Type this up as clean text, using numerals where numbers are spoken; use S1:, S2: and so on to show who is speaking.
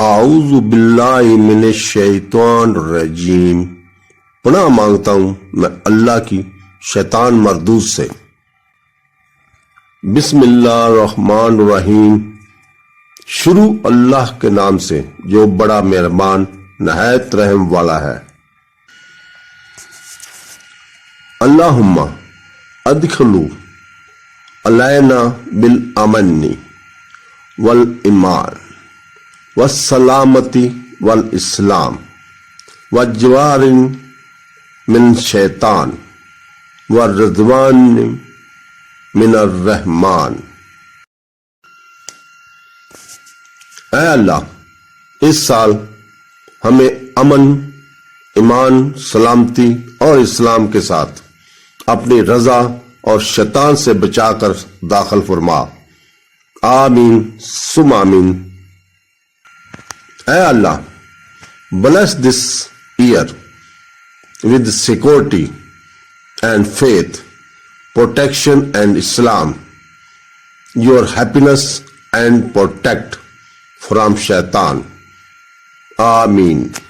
S1: اعوذ باللہ من الشیطان الرجیم، پناہ مانگتا ہوں میں اللہ کی شیطان مردود سے۔ بسم اللہ الرحمن الرحیم، شروع اللہ کے نام سے جو بڑا مہربان نہایت رحم والا ہے۔ اللہم ادخلو علینا بالامن والایمان والسلامتی والاسلام وجوارم من شیطان ridwanim من الرحمن۔ اے اللہ، اس سال ہمیں امن، ایمان، سلامتی اور اسلام کے ساتھ اپنی رضا اور شیطان سے بچا کر داخل فرما۔ آمین ثم آمین۔ اے اللہ، bless this year with security and faith, protection and Islam, your happiness and protect from shaitan. Ameen.